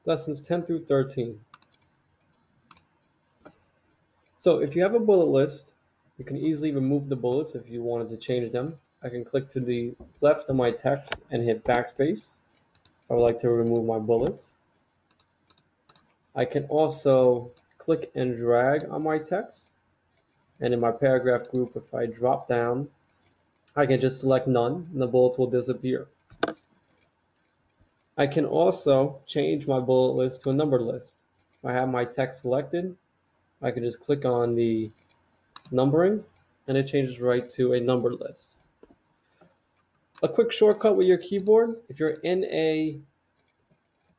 Lessons 10 through 13. So if you have a bullet list, you can easily remove the bullets if you wanted to change them. I can click to the left of my text and hit backspace. I would like to remove my bullets. I can also click and drag on my text. And in my paragraph group, if I drop down, I can just select none and the bullets will disappear. I can also change my bullet list to a numbered list. If I have my text selected, I can just click on the numbering and it changes right to a numbered list. A quick shortcut with your keyboard, if you're in a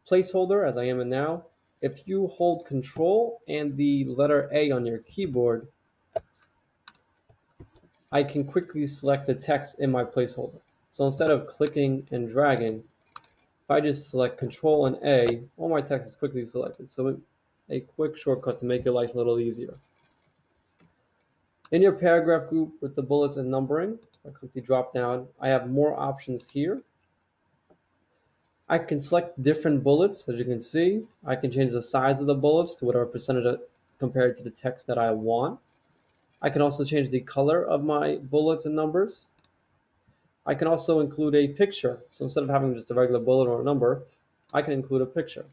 placeholder, as I am in now, if you hold Control and the letter A on your keyboard, I can quickly select the text in my placeholder. So instead of clicking and dragging, if I just select Control and A, all my text is quickly selected. So a quick shortcut to make your life a little easier. In your paragraph group with the bullets and numbering, if I click the drop down, I have more options here. I can select different bullets, as you can see. I can change the size of the bullets to whatever percentage compared to the text that I want. I can also change the color of my bullets and numbers. I can also include a picture. So instead of having just a regular bullet or a number, I can include a picture.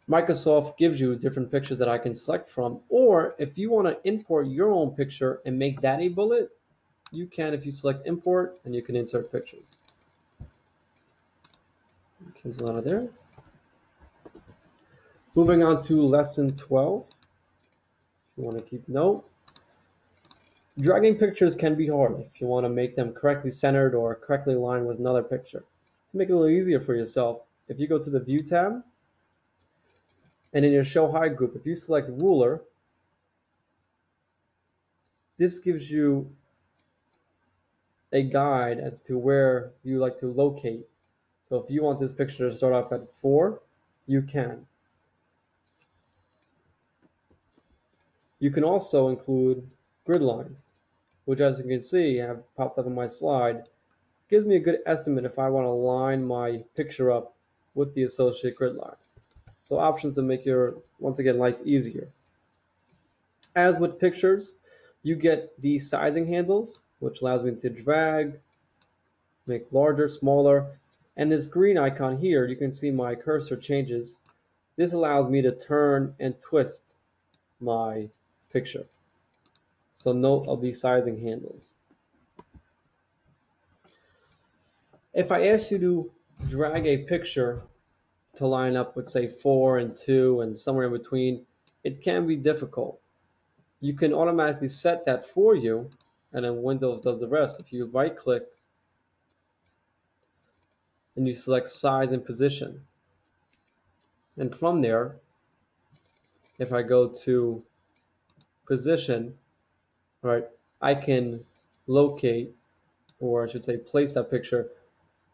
Microsoft gives you different pictures that I can select from, or if you want to import your own picture and make that a bullet, you can if you select import and you can insert pictures. Cancel out of there. Moving on to lesson 12. If you want to keep note. Dragging pictures can be hard if you want to make them correctly centered or correctly aligned with another picture. To make it a little easier for yourself, if you go to the View tab, and in your Show Hide group, if you select Ruler, this gives you a guide as to where you like to locate. So if you want this picture to start off at 4, you can. You can also include grid lines, which, as you can see, have popped up on my slide. Gives me a good estimate if I want to line my picture up with the associated grid lines. So options to make your, once again, life easier. As with pictures, you get the sizing handles, which allows me to drag, make larger, smaller, and this green icon here, you can see my cursor changes. This allows me to turn and twist my picture. So note of these sizing handles. If I ask you to drag a picture to line up with, say, 4 and 2 and somewhere in between, it can be difficult. You can automatically set that for you, and then Windows does the rest. If you right click and you select size and position, and from there, if I go to position, right, I can locate, or I should say place that picture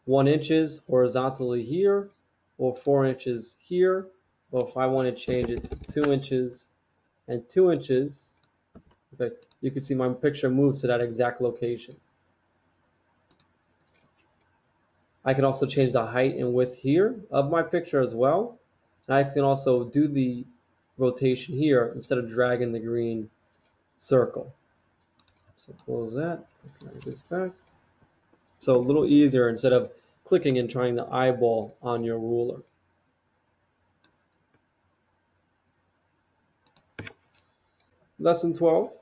1 inches horizontally here, or 4 inches here, or if I want to change it to 2 inches and 2 inches, okay, you can see my picture moves to that exact location. I can also change the height and width here of my picture as well. And I can also do the rotation here instead of dragging the green circle. So close that, drag this back. So a little easier instead of clicking and trying to eyeball on your ruler. Lesson 12.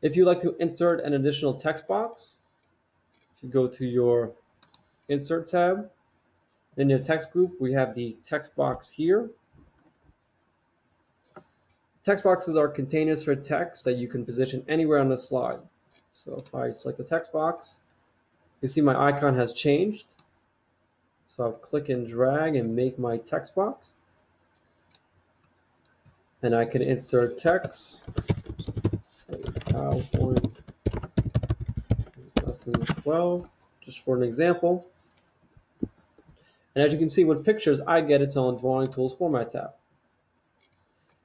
If you like to insert an additional text box, if you go to your Insert tab, in your text group, we have the text box here. Text boxes are containers for text that you can position anywhere on the slide. So if I select the text box, you see my icon has changed. So I'll click and drag and make my text box. And I can insert text, say PowerPoint lesson 12, just for an example. And as you can see with pictures, I get its own Drawing Tools Format tab.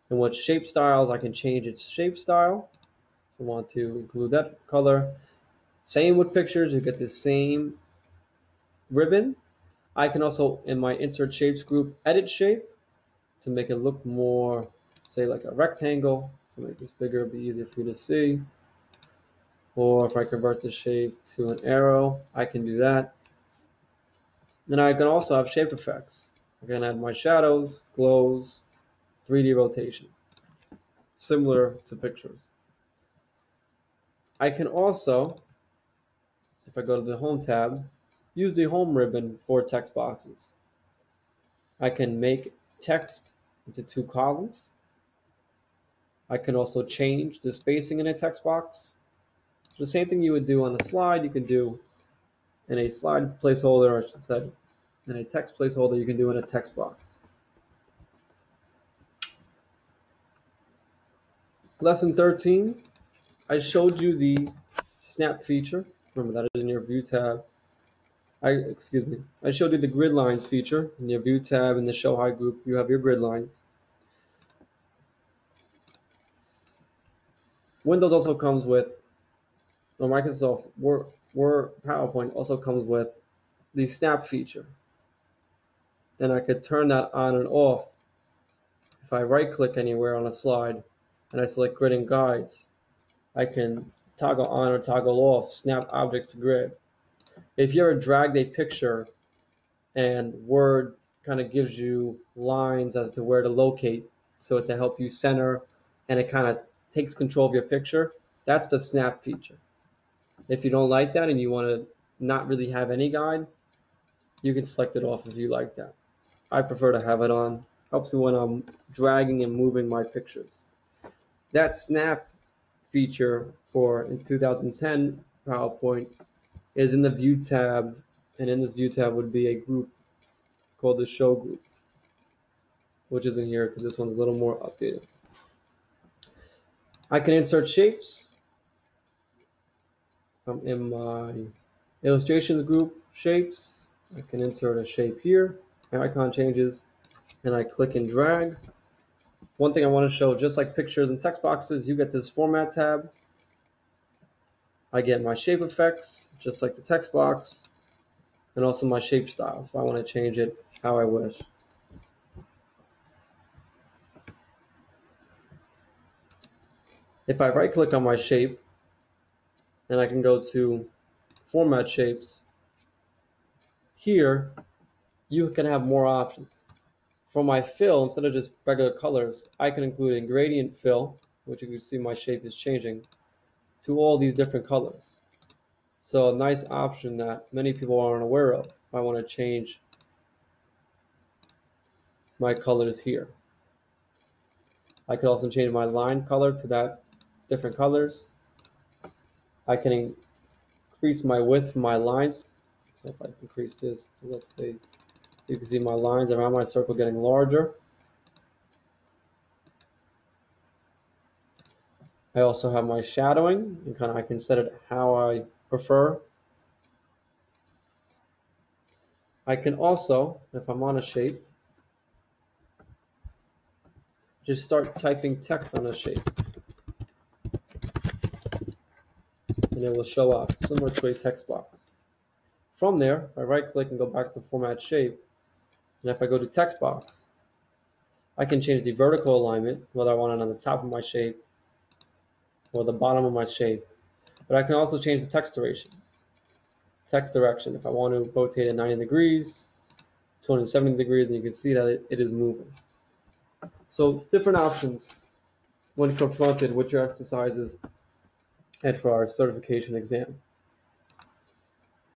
And with shape styles, I can change its shape style. So I want to include that color. Same with pictures, you get the same ribbon. I can also, in my insert shapes group, edit shape to make it look more, say, like a rectangle. To make this bigger, it'd be easier for you to see. Or if I convert the shape to an arrow, I can do that. Then I can also have shape effects. I can add my shadows, glows, 3D rotation, similar to pictures. I can also, if I go to the Home tab, use the Home ribbon for text boxes. I can make text into 2 columns. I can also change the spacing in a text box. The same thing you would do on a slide, you can do in a slide placeholder, or I should say, in a text placeholder, you can do in a text box. Lesson 13, I showed you the snap feature. Remember that is in your view tab. I showed you the grid lines feature in your view tab. In the show high group, you have your grid lines. Windows also comes with, or Microsoft Word PowerPoint also comes with the snap feature. And I could turn that on and off. If I right click anywhere on a slide and I select grid and guides, I can toggle on or toggle off snap objects to grid. If you ever dragged a picture and Word kind of gives you lines as to where to locate, so to help you center, and it kind of takes control of your picture, that's the snap feature. If you don't like that and you want to not really have any guide, you can select it off if you like that. I prefer to have it on. Helps me when I'm dragging and moving my pictures. That snap feature for in 2010 PowerPoint is in the view tab, and in this view tab would be a group called the show group, which isn't here because this one's a little more updated. I can insert shapes. I'm in my illustrations group, shapes. I can insert a shape here. My icon changes, and I click and drag. One thing I want to show, just like pictures and text boxes, you get this format tab. I get my shape effects, just like the text box, and also my shape style if I want to change it how I wish. If I right click on my shape, and I can go to format shapes, here you can have more options. For my fill, instead of just regular colors, I can include a gradient fill, which you can see my shape is changing, to all these different colors. So a nice option that many people aren't aware of. If I want to change my colors here. I could also change my line color to that different colors. I can increase my width for my lines. So if I increase this to, let's say, you can see my lines around my circle getting larger. I also have my shadowing, and I can set it how I prefer. I can also, if I'm on a shape, just start typing text on a shape, and it will show up similar to a text box. From there, if I right click and go back to format shape, and if I go to text box, I can change the vertical alignment, whether I want it on the top of my shape or the bottom of my shape. But I can also change the text direction. If I want to rotate it 90 degrees, 270 degrees, and you can see that it is moving. So different options when confronted with your exercises and for our certification exam.